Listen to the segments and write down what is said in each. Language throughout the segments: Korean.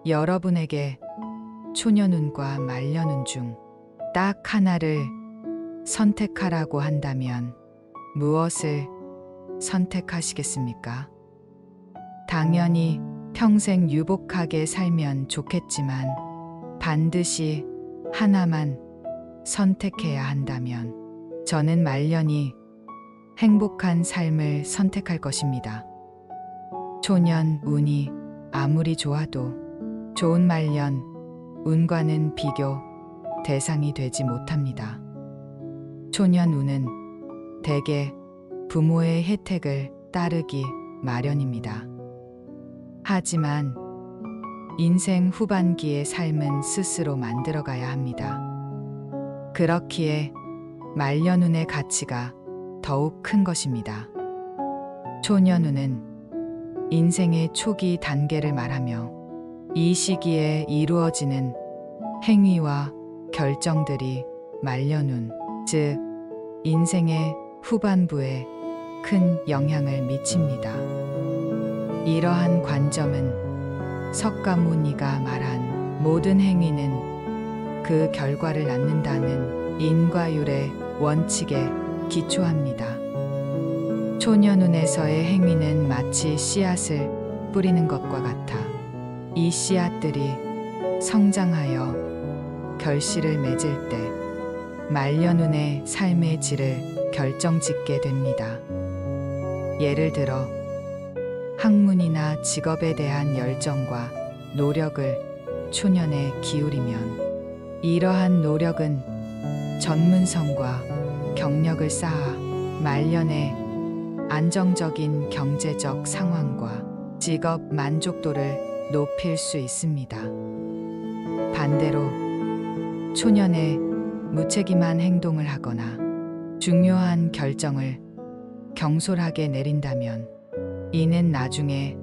여러분에게 초년운과 말년운 중 딱 하나를 선택하라고 한다면 무엇을 선택하시겠습니까? 당연히 평생 유복하게 살면 좋겠지만 반드시 하나만 선택해야 한다면 저는 말년이 행복한 삶을 선택할 것입니다. 초년 운이 아무리 좋아도 좋은 말년 운과는 비교 대상이 되지 못합니다. 초년 운은 대개 부모의 혜택을 따르기 마련입니다. 하지만 인생 후반기의 삶은 스스로 만들어가야 합니다. 그렇기에 말년운의 가치가 더욱 큰 것입니다. 초년운은 인생의 초기 단계를 말하며 이 시기에 이루어지는 행위와 결정들이 말년운, 즉 인생의 후반부에 큰 영향을 미칩니다. 이러한 관점은 석가모니가 말한 모든 행위는 그 결과를 낳는다는 인과율의 원칙에 기초합니다. 초년운에서의 행위는 마치 씨앗을 뿌리는 것과 같아 이 씨앗들이 성장하여 결실을 맺을 때 말년운의 삶의 질을 결정짓게 됩니다. 예를 들어 학문이나 직업에 대한 열정과 노력을 초년에 기울이면 이러한 노력은 전문성과 경력을 쌓아 말년에 안정적인 경제적 상황과 직업 만족도를 높일 수 있습니다. 반대로 초년에 무책임한 행동을 하거나 중요한 결정을 경솔하게 내린다면 이는 나중에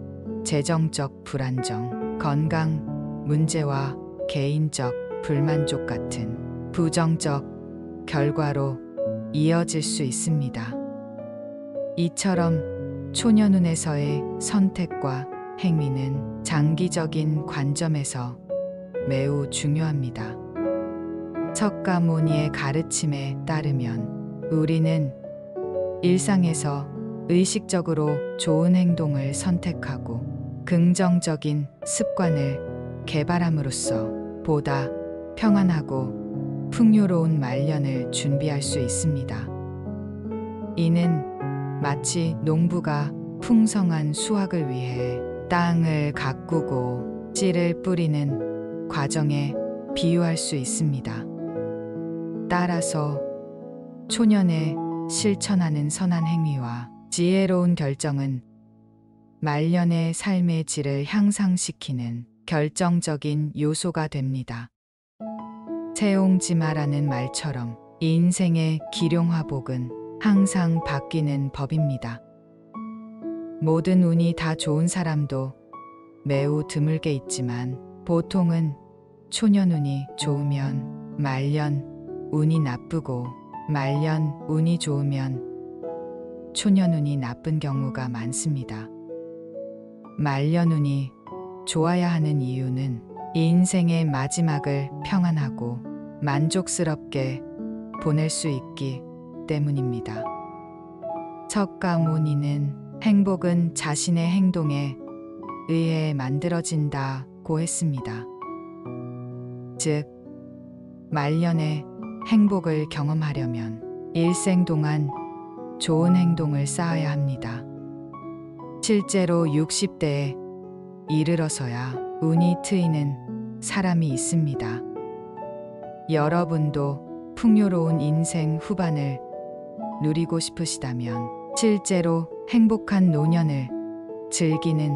재정적 불안정, 건강 문제와 개인적 불만족 같은 부정적 결과로 이어질 수 있습니다. 이처럼 초년운에서의 선택과 행위는 장기적인 관점에서 매우 중요합니다. 석가모니의 가르침에 따르면 우리는 일상에서 의식적으로 좋은 행동을 선택하고 긍정적인 습관을 개발함으로써 보다 평안하고 풍요로운 말년을 준비할 수 있습니다. 이는 마치 농부가 풍성한 수확을 위해 땅을 가꾸고 씨를 뿌리는 과정에 비유할 수 있습니다. 따라서 초년에 실천하는 선한 행위와 지혜로운 결정은 말년의 삶의 질을 향상시키는 결정적인 요소가 됩니다. 세옹지마라는 말처럼 인생의 기룡화복은 항상 바뀌는 법입니다. 모든 운이 다 좋은 사람도 매우 드물게 있지만 보통은 초년운이 좋으면 말년 운이 나쁘고 말년 운이 좋으면 초년운이 나쁜 경우가 많습니다. 말년운이 좋아야 하는 이유는 인생의 마지막을 평안하고 만족스럽게 보낼 수 있기 때문입니다. 석가모니는 행복은 자신의 행동에 의해 만들어진다고 했습니다. 즉, 말년에 행복을 경험하려면 일생 동안 좋은 행동을 쌓아야 합니다. 실제로 60대에 이르러서야 운이 트이는 사람이 있습니다. 여러분도 풍요로운 인생 후반을 누리고 싶으시다면 실제로 행복한 노년을 즐기는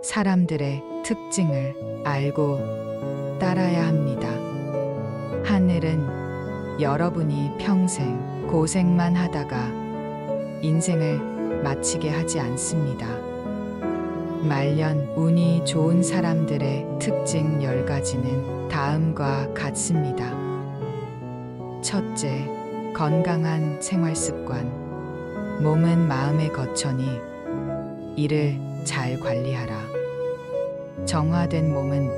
사람들의 특징을 알고 따라야 합니다. 하늘은 여러분이 평생 고생만 하다가 인생을 마치게 하지 않습니다. 말년 운이 좋은 사람들의 특징 10가지는 다음과 같습니다. 첫째, 건강한 생활 습관. 몸은 마음의 거처니 이를 잘 관리하라. 정화된 몸은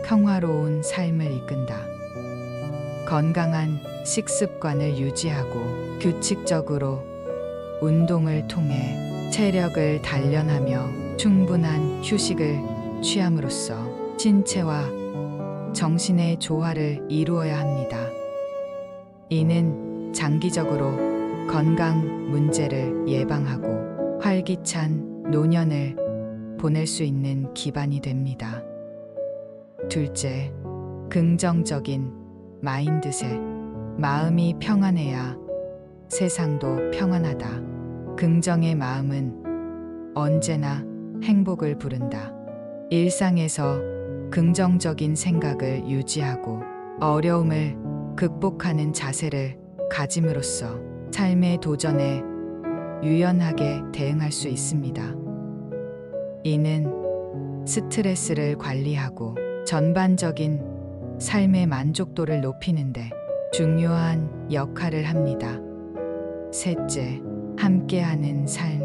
평화로운 삶을 이끈다. 건강한 식습관을 유지하고 규칙적으로 운동을 통해 체력을 단련하며 충분한 휴식을 취함으로써 신체와 정신의 조화를 이루어야 합니다. 이는 장기적으로 건강 문제를 예방하고 활기찬 노년을 보낼 수 있는 기반이 됩니다. 둘째, 긍정적인 마인드셋. 마음이 평안해야 세상도 평안하다. 긍정의 마음은 언제나 행복을 부른다. 일상에서 긍정적인 생각을 유지하고 어려움을 극복하는 자세를 가짐으로써 삶의 도전에 유연하게 대응할 수 있습니다. 이는 스트레스를 관리하고 전반적인 삶의 만족도를 높이는데 중요한 역할을 합니다. 셋째, 함께하는 삶.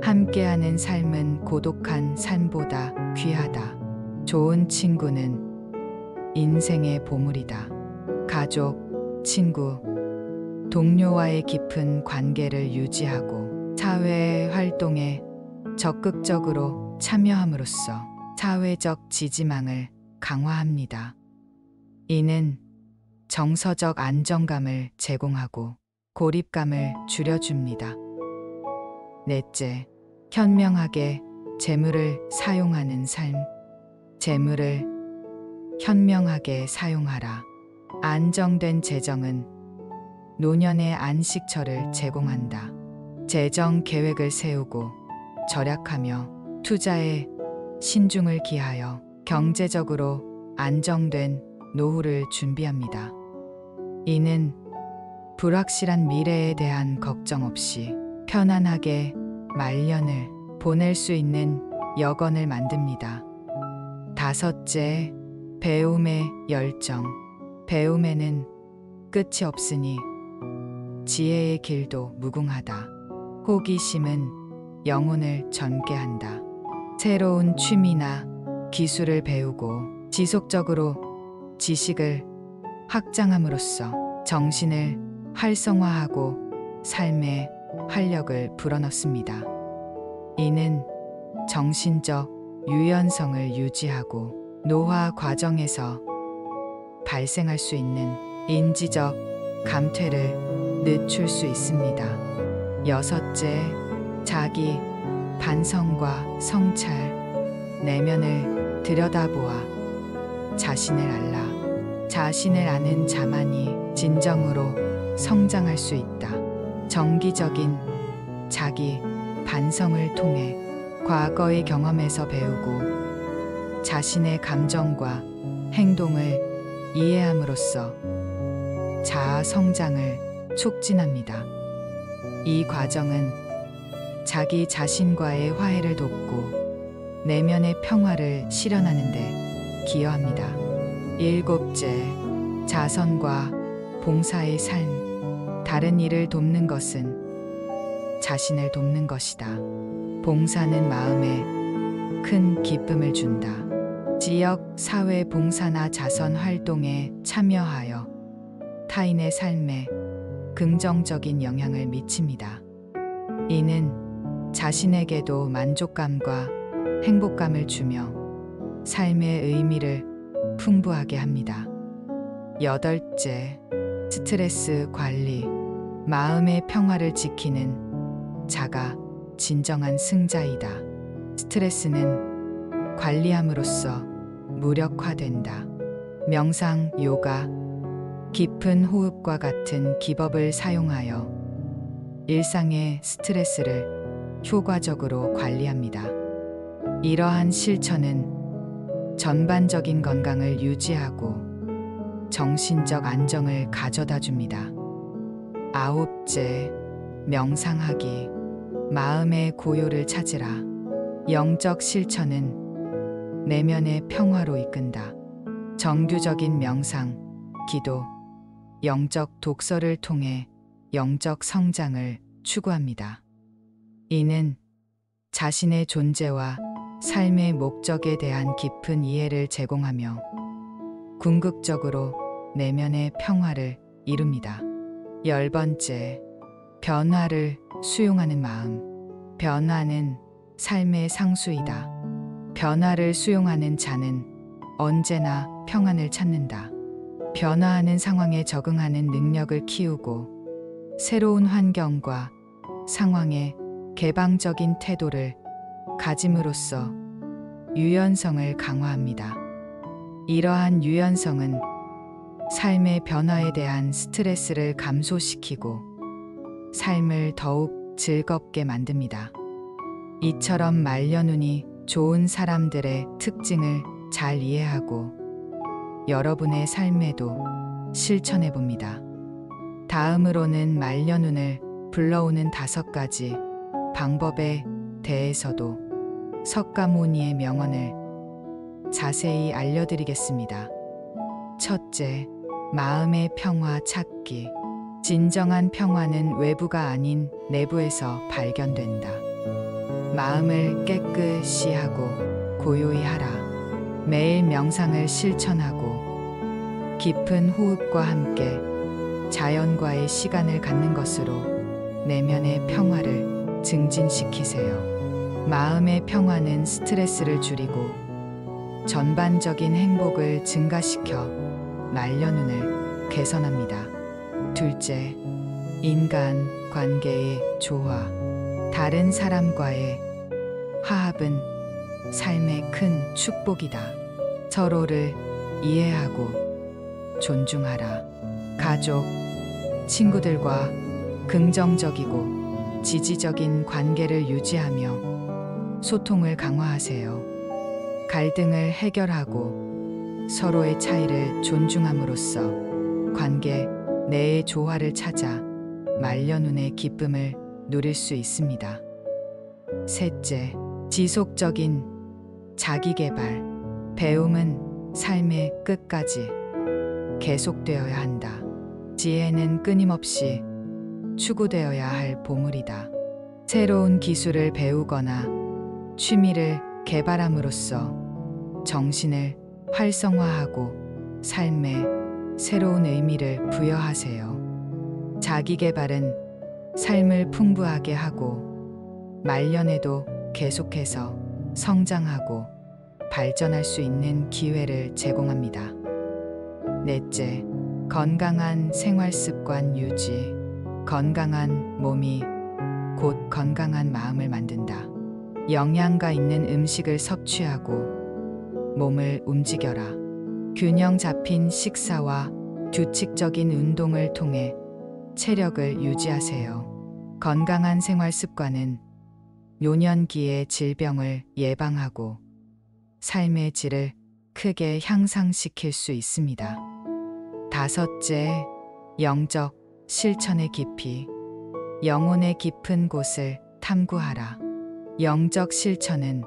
함께하는 삶은 고독한 삶보다 귀하다. 좋은 친구는 인생의 보물이다. 가족, 친구, 동료와의 깊은 관계를 유지하고 사회 활동에 적극적으로 참여함으로써 사회적 지지망을 강화합니다. 이는 정서적 안정감을 제공하고 고립감을 줄여줍니다. 넷째, 현명하게 재물을 사용하는 삶. 재물을 현명하게 사용하라. 안정된 재정은 노년의 안식처를 제공한다. 재정 계획을 세우고 절약하며 투자에 신중을 기하여 경제적으로 안정된 노후를 준비합니다. 이는 불확실한 미래에 대한 걱정 없이 편안하게 말년을 보낼 수 있는 여건을 만듭니다. 다섯째, 배움의 열정. 배움에는 끝이 없으니 지혜의 길도 무궁하다. 호기심은 영혼을 전개한다. 새로운 취미나 기술을 배우고 지속적으로 지식을 확장함으로써 정신을 활성화하고 삶의 활력을 불어넣습니다. 이는 정신적 유연성을 유지하고 노화 과정에서 발생할 수 있는 인지적 감퇴를 늦출 수 있습니다. 여섯째, 자기 반성과 성찰. 내면을 들여다보아 자신을 알라. 자신을 아는 자만이 진정으로 성장할 수 있다. 정기적인 자기 반성을 통해 과거의 경험에서 배우고 자신의 감정과 행동을 이해함으로써 자아 성장을 촉진합니다. 이 과정은 자기 자신과의 화해를 돕고 내면의 평화를 실현하는 데 기여합니다. 일곱째, 자선과 봉사의 삶. 다른 이를 돕는 것은 자신을 돕는 것이다. 봉사는 마음에 큰 기쁨을 준다. 지역 사회 봉사나 자선 활동에 참여하여 타인의 삶에 긍정적인 영향을 미칩니다. 이는 자신에게도 만족감과 행복감을 주며 삶의 의미를 풍부하게 합니다. 여덟째, 스트레스 관리. 마음의 평화를 지키는 자가 진정한 승자이다. 스트레스는 관리함으로써 무력화된다. 명상, 요가, 깊은 호흡과 같은 기법을 사용하여 일상의 스트레스를 효과적으로 관리합니다. 이러한 실천은 전반적인 건강을 유지하고 정신적 안정을 가져다 줍니다. 아홉째, 명상하기. 마음의 고요를 찾으라. 영적 실천은 내면의 평화로 이끈다. 정규적인 명상, 기도, 영적 독서를 통해 영적 성장을 추구합니다. 이는 자신의 존재와 삶의 목적에 대한 깊은 이해를 제공하며 궁극적으로 내면의 평화를 이룹니다. 10번째, 변화를 수용하는 마음. 변화는 삶의 상수이다. 변화를 수용하는 자는 언제나 평안을 찾는다. 변화하는 상황에 적응하는 능력을 키우고 새로운 환경과 상황에 개방적인 태도를 가짐으로써 유연성을 강화합니다. 이러한 유연성은 삶의 변화에 대한 스트레스를 감소시키고 삶을 더욱 즐겁게 만듭니다. 이처럼 말년운이 좋은 사람들의 특징을 잘 이해하고 여러분의 삶에도 실천해 봅니다. 다음으로는 말년운을 불러오는 5가지 방법에 대해서도 석가모니의 명언을 자세히 알려드리겠습니다. 첫째, 마음의 평화 찾기. 진정한 평화는 외부가 아닌 내부에서 발견된다. 마음을 깨끗이 하고 고요히 하라. 매일 명상을 실천하고 깊은 호흡과 함께 자연과의 시간을 갖는 것으로 내면의 평화를 증진시키세요. 마음의 평화는 스트레스를 줄이고 전반적인 행복을 증가시켜 말년운을 개선합니다. 둘째, 인간 관계의 조화. 다른 사람과의 화합은 삶의 큰 축복이다. 서로를 이해하고 존중하라. 가족, 친구들과 긍정적이고 지지적인 관계를 유지하며 소통을 강화하세요. 갈등을 해결하고 서로의 차이를 존중함으로써 관계 내의 조화를 찾아 말년운의 기쁨을 누릴 수 있습니다. 셋째, 지속적인 자기개발. 배움은 삶의 끝까지 계속되어야 한다. 지혜는 끊임없이 추구되어야 할 보물이다. 새로운 기술을 배우거나 취미를 개발함으로써 정신을 활성화하고 삶에 새로운 의미를 부여하세요. 자기개발은 삶을 풍부하게 하고 말년에도 계속해서 성장하고 발전할 수 있는 기회를 제공합니다. 넷째, 건강한 생활습관 유지. 건강한 몸이 곧 건강한 마음을 만든다. 영양가 있는 음식을 섭취하고 몸을 움직여라. 균형 잡힌 식사와 규칙적인 운동을 통해 체력을 유지하세요. 건강한 생활 습관은 노년기의 질병을 예방하고 삶의 질을 크게 향상시킬 수 있습니다. 다섯째, 영적 실천의 깊이. 영혼의 깊은 곳을 탐구하라. 영적 실천은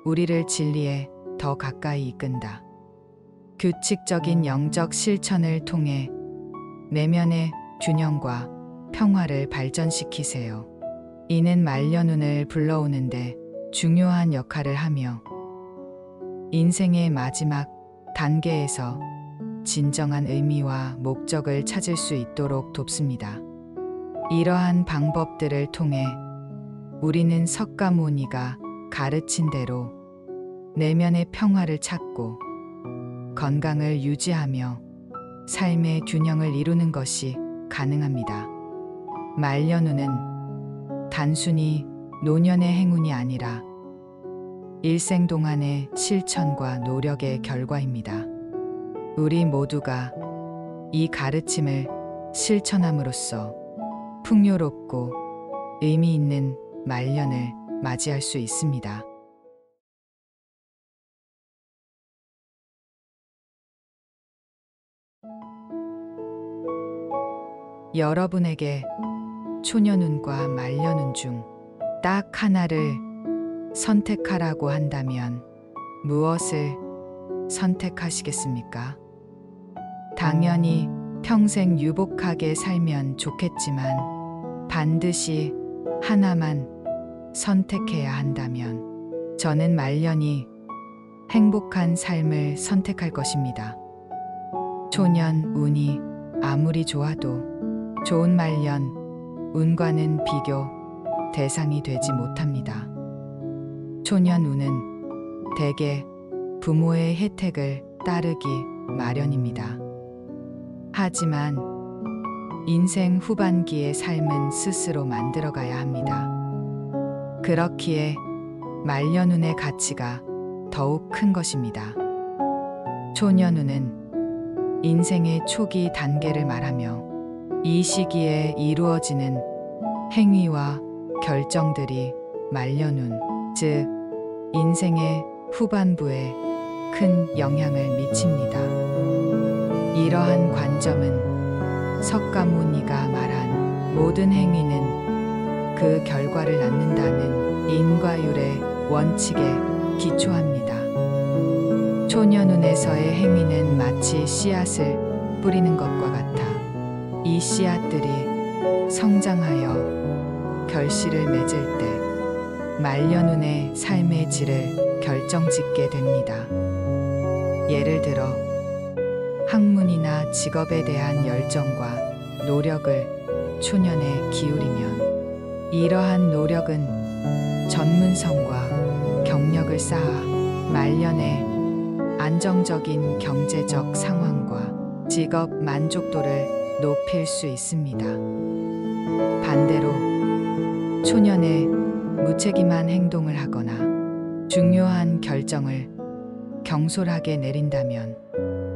우리를 진리에 더 가까이 이끈다. 규칙적인 영적 실천을 통해 내면의 균형과 평화를 발전시키세요. 이는 말년운을 불러오는데 중요한 역할을 하며 인생의 마지막 단계에서 진정한 의미와 목적을 찾을 수 있도록 돕습니다. 이러한 방법들을 통해 우리는 석가모니가 가르친 대로 내면의 평화를 찾고 건강을 유지하며 삶의 균형을 이루는 것이 가능합니다. 말년운은 단순히 노년의 행운이 아니라 일생 동안의 실천과 노력의 결과입니다. 우리 모두가 이 가르침을 실천함으로써 풍요롭고 의미 있는 말년을 맞이할 수 있습니다. 여러분에게 초년운과 말년운 중 딱 하나를 선택하라고 한다면 무엇을 선택하시겠습니까? 당연히 평생 유복하게 살면 좋겠지만 반드시 하나만 선택해야 한다면 저는 말년이 행복한 삶을 선택할 것입니다. 초년 운이 아무리 좋아도 좋은 말년 운과는 비교 대상이 되지 못합니다. 초년 운은 대개 부모의 혜택을 따르기 마련입니다. 하지만 인생 후반기의 삶은 스스로 만들어가야 합니다. 그렇기에 말년운의 가치가 더욱 큰 것입니다. 초년운은 인생의 초기 단계를 말하며 이 시기에 이루어지는 행위와 결정들이 말년운, 즉 인생의 후반부에 큰 영향을 미칩니다. 이러한 관점은 석가모니가 말한 모든 행위는 그 결과를 낳는다는 인과율의 원칙에 기초합니다. 초년운에서의 행위는 마치 씨앗을 뿌리는 것과 같아 이 씨앗들이 성장하여 결실을 맺을 때 말년운의 삶의 질을 결정짓게 됩니다. 예를 들어 학문이나 직업에 대한 열정과 노력을 초년에 기울이면 이러한 노력은 전문성과 경력을 쌓아 말년에 안정적인 경제적 상황과 직업 만족도를 높일 수 있습니다. 반대로 초년에 무책임한 행동을 하거나 중요한 결정을 경솔하게 내린다면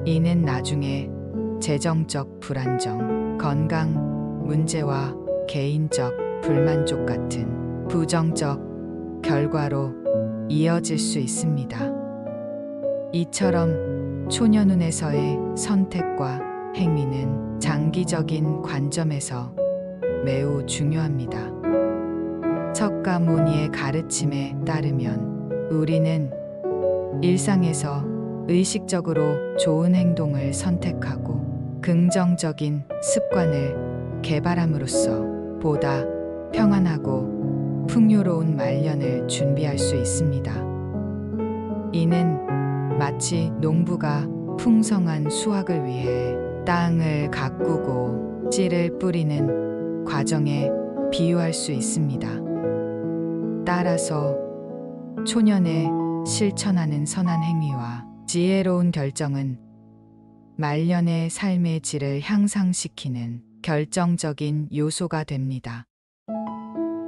이는 나중에 재정적 불안정, 건강 문제와 개인적 불만족 같은 부정적 결과로 이어질 수 있습니다. 이처럼 초년운에서의 선택과 행위는 장기적인 관점에서 매우 중요합니다. 석가모니의 가르침에 따르면 우리는 일상에서 의식적으로 좋은 행동을 선택하고 긍정적인 습관을 개발함으로써 보다 평안하고 풍요로운 말년을 준비할 수 있습니다. 이는 마치 농부가 풍성한 수확을 위해 땅을 가꾸고 씨를 뿌리는 과정에 비유할 수 있습니다. 따라서 초년에 실천하는 선한 행위와 지혜로운 결정은 말년의 삶의 질을 향상시키는 결정적인 요소가 됩니다.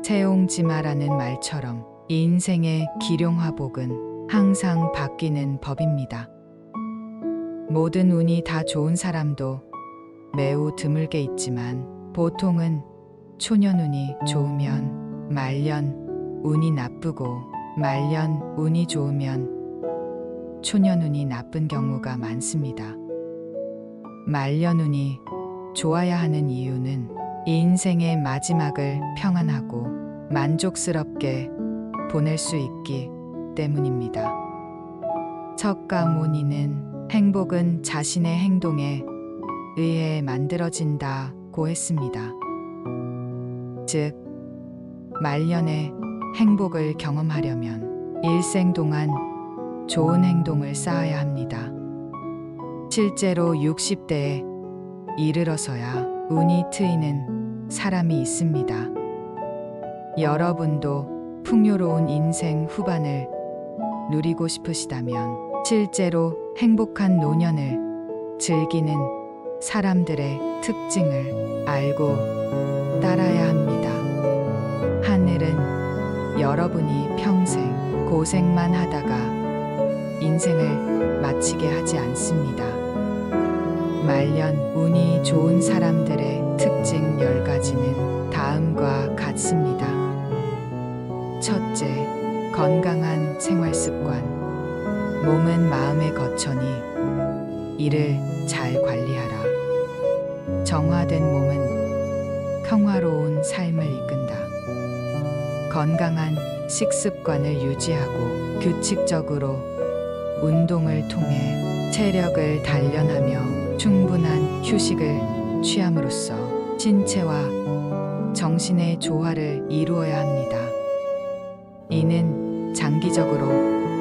세옹지마라는 말처럼 인생의 기룡화복은 항상 바뀌는 법입니다. 모든 운이 다 좋은 사람도 매우 드물게 있지만 보통은 초년운이 좋으면 말년 운이 나쁘고 말년 운이 좋으면 초년운이 나쁜 경우가 많습니다. 말년운이 좋아야 하는 이유는 인생의 마지막을 평안하고 만족스럽게 보낼 수 있기 때문입니다. 석가모니는 행복은 자신의 행동에 의해 만들어진다고 했습니다. 즉, 말년에 행복을 경험하려면 일생 동안 좋은 행동을 쌓아야 합니다. 실제로 60대에 이르러서야 운이 트이는 사람이 있습니다. 여러분도 풍요로운 인생 후반을 누리고 싶으시다면 실제로 행복한 노년을 즐기는 사람들의 특징을 알고 따라야 합니다. 하늘은 여러분이 평생 고생만 하다가 인생을 마치게 하지 않습니다. 말년 운이 좋은 사람들의 특징 10가지는 다음과 같습니다. 첫째, 건강한 생활 습관. 몸은 마음의 거처니 이를 잘 관리하라. 정화된 몸은 평화로운 삶을 이끈다. 건강한 식습관을 유지하고 규칙적으로 운동을 통해 체력을 단련하며 충분한 휴식을 취함으로써 신체와 정신의 조화를 이루어야 합니다. 이는 장기적으로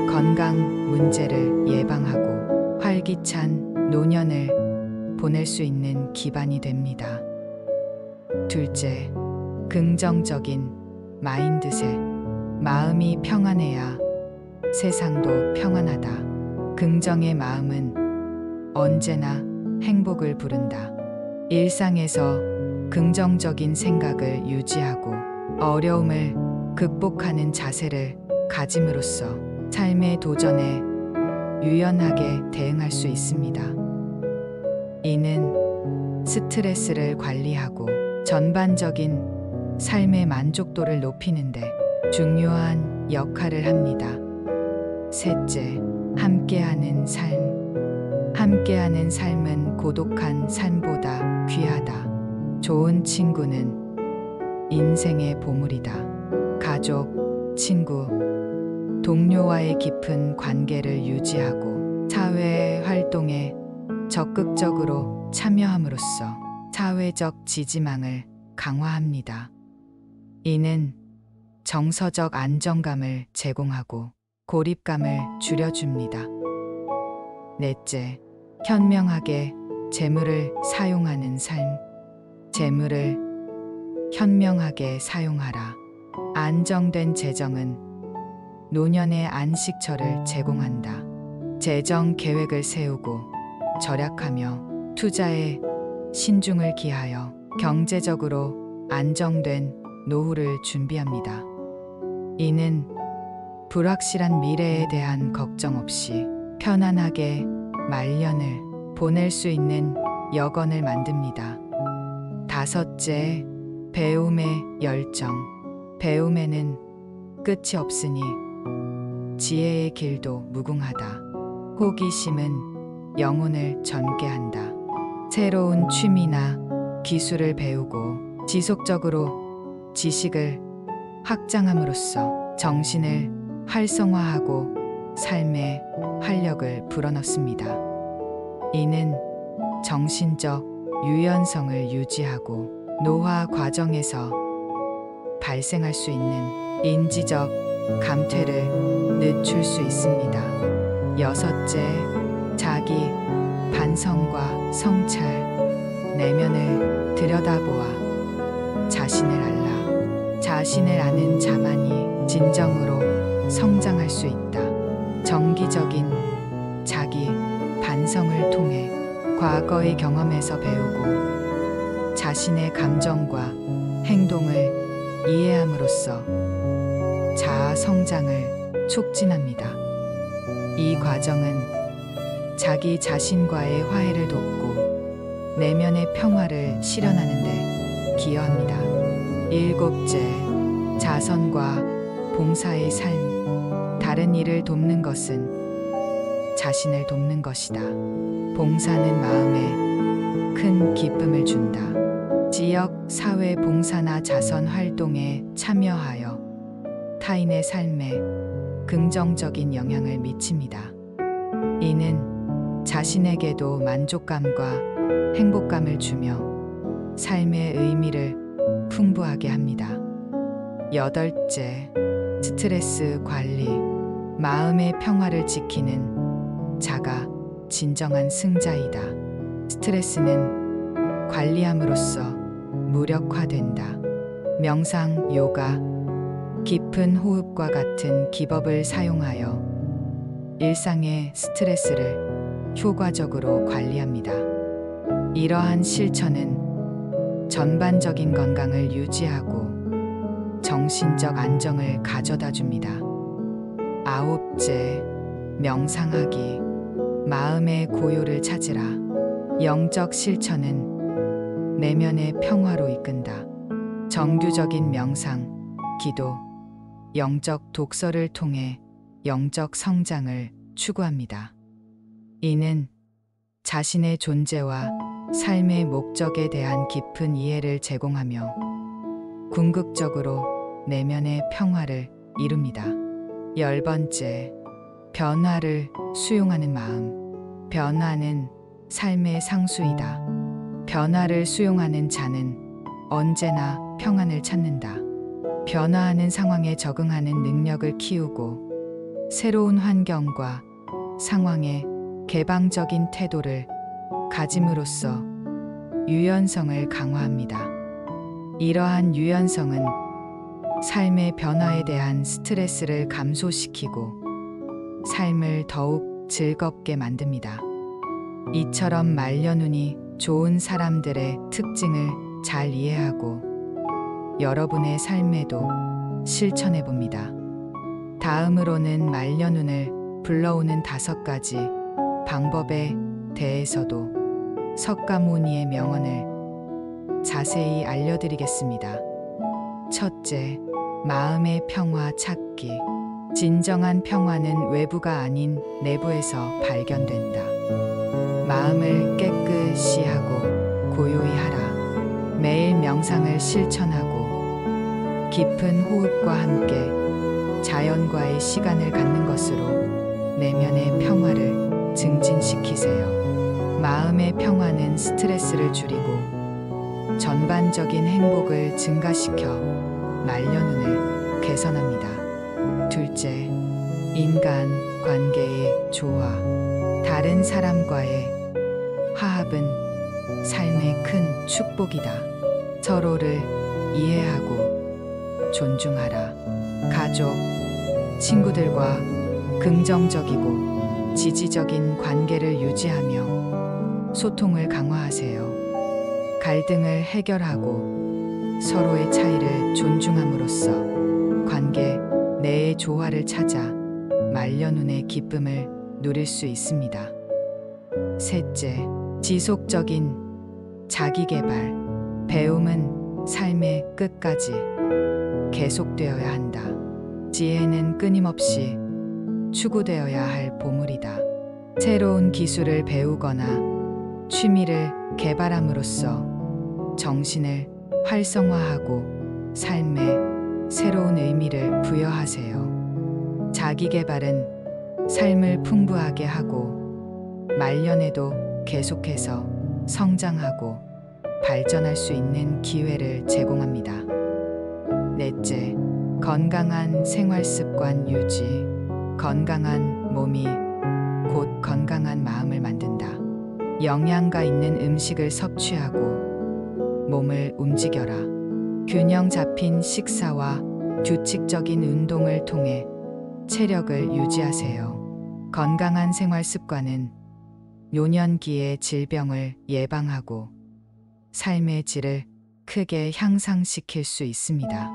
건강 문제를 예방하고 활기찬 노년을 보낼 수 있는 기반이 됩니다. 둘째, 긍정적인 마인드셋. 마음이 평안해야 세상도 평안하다. 긍정의 마음은 언제나 행복을 부른다. 일상에서 긍정적인 생각을 유지하고 어려움을 극복하는 자세를 가짐으로써 삶의 도전에 유연하게 대응할 수 있습니다. 이는 스트레스를 관리하고 전반적인 삶의 만족도를 높이는데 중요한 역할을 합니다. 셋째, 함께하는 삶. 함께하는 삶은 고독한 삶보다 귀하다. 좋은 친구는 인생의 보물이다. 가족, 친구, 동료와의 깊은 관계를 유지하고 사회 활동에 적극적으로 참여함으로써 사회적 지지망을 강화합니다. 이는 정서적 안정감을 제공하고 고립감을 줄여줍니다. 넷째, 현명하게 재물을 사용하는 삶. 재물을 현명하게 사용하라. 안정된 재정은 노년의 안식처를 제공한다. 재정 계획을 세우고 절약하며 투자에 신중을 기하여 경제적으로 안정된 노후를 준비합니다. 이는 불확실한 미래에 대한 걱정 없이 편안하게 말년을 보낼 수 있는 여건을 만듭니다. 다섯째, 배움의 열정. 배움에는 끝이 없으니 지혜의 길도 무궁하다. 호기심은 영혼을 전개한다. 새로운 취미나 기술을 배우고 지속적으로 지식을 확장함으로써 정신을 활성화하고 삶의 활력을 불어넣습니다. 이는 정신적 유연성을 유지하고 노화 과정에서 발생할 수 있는 인지적 감퇴를 늦출 수 있습니다. 여섯째, 자기 반성과 성찰. 내면을 들여다보아 자신을 알라. 자신을 아는 자만이 진정으로 성장할 수 있다. 정기적인 자기 반성을 통해 과거의 경험에서 배우고 자신의 감정과 행동을 이해함으로써 자아 성장을 촉진합니다. 이 과정은 자기 자신과의 화해를 돕고 내면의 평화를 실현하는 데 기여합니다. 일곱째, 자선과 봉사의 삶. 다른 이를 돕는 것은 자신을 돕는 것이다. 봉사는 마음에 큰 기쁨을 준다. 지역 사회 봉사나 자선 활동에 참여하여 타인의 삶에 긍정적인 영향을 미칩니다. 이는 자신에게도 만족감과 행복감을 주며 삶의 의미를 풍부하게 합니다. 여덟째, 스트레스 관리. 마음의 평화를 지키는 자가 진정한 승자이다. 스트레스는 관리함으로써 무력화된다. 명상, 요가, 깊은 호흡과 같은 기법을 사용하여 일상의 스트레스를 효과적으로 관리합니다. 이러한 실천은 전반적인 건강을 유지하고 정신적 안정을 가져다 줍니다. 아홉째, 명상하기. 마음의 고요를 찾으라. 영적 실천은 내면의 평화로 이끈다. 정규적인 명상, 기도, 영적 독서를 통해 영적 성장을 추구합니다. 이는 자신의 존재와 삶의 목적에 대한 깊은 이해를 제공하며 궁극적으로 내면의 평화를 이룹니다. 열번째, 변화를 수용하는 마음. 변화는 삶의 상수이다. 변화를 수용하는 자는 언제나 평안을 찾는다. 변화하는 상황에 적응하는 능력을 키우고 새로운 환경과 상황에 개방적인 태도를 가짐으로써 유연성을 강화합니다. 이러한 유연성은 삶의 변화에 대한 스트레스를 감소시키고 삶을 더욱 즐겁게 만듭니다. 이처럼 말년운이 좋은 사람들의 특징을 잘 이해하고 여러분의 삶에도 실천해 봅니다. 다음으로는 말년운을 불러오는 5가지 방법에 대해서도 석가모니의 명언을 자세히 알려드리겠습니다. 첫째, 마음의 평화 찾기. 진정한 평화는 외부가 아닌 내부에서 발견된다. 마음을 깨끗이 하고 고요히 하라. 매일 명상을 실천하고 깊은 호흡과 함께 자연과의 시간을 갖는 것으로 내면의 평화를 증진시키세요. 마음의 평화는 스트레스를 줄이고 전반적인 행복을 증가시켜 말년운을 개선합니다. 둘째, 인간 관계의 조화. 다른 사람과의 화합은 삶의 큰 축복이다. 서로를 이해하고 존중하라. 가족, 친구들과 긍정적이고 지지적인 관계를 유지하며 소통을 강화하세요. 갈등을 해결하고 서로의 차이를 존중함으로써 관계 내의 조화를 찾아 말년운의 기쁨을 누릴 수 있습니다. 셋째, 지속적인 자기개발. 배움은 삶의 끝까지 계속되어야 한다. 지혜는 끊임없이 추구되어야 할 보물이다. 새로운 기술을 배우거나 취미를 개발함으로써 정신을 활성화하고 삶에 새로운 의미를 부여하세요. 자기개발은 삶을 풍부하게 하고 말년에도 계속해서 성장하고 발전할 수 있는 기회를 제공합니다. 넷째, 건강한 생활습관 유지. 건강한 몸이 곧 건강한 마음을 만든다. 영양가 있는 음식을 섭취하고 몸을 움직여라. 균형 잡힌 식사와 규칙적인 운동을 통해 체력을 유지하세요. 건강한 생활 습관은 노년기의 질병을 예방하고 삶의 질을 크게 향상시킬 수 있습니다.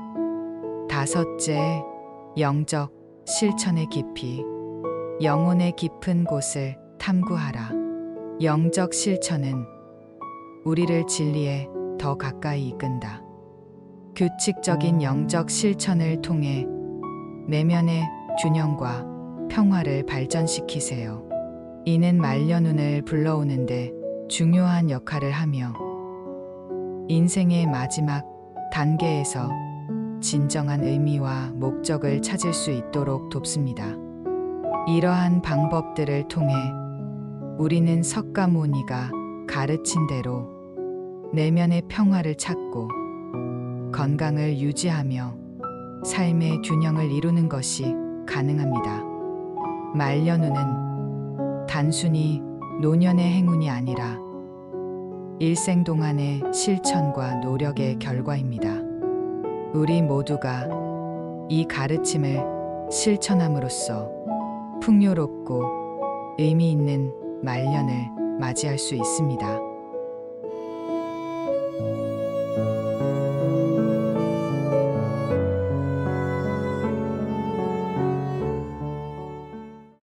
다섯째, 영적 실천의 깊이. 영혼의 깊은 곳을 탐구하라. 영적 실천은 우리를 진리에 더 가까이 이끈다. 규칙적인 영적 실천을 통해 내면의 균형과 평화를 발전시키세요. 이는 말년운을 불러오는데 중요한 역할을 하며 인생의 마지막 단계에서 진정한 의미와 목적을 찾을 수 있도록 돕습니다. 이러한 방법들을 통해 우리는 석가모니가 가르친 대로 내면의 평화를 찾고 건강을 유지하며 삶의 균형을 이루는 것이 가능합니다. 말년운은 단순히 노년의 행운이 아니라 일생 동안의 실천과 노력의 결과입니다. 우리 모두가 이 가르침을 실천함으로써 풍요롭고 의미 있는 말년을 맞이할 수 있습니다.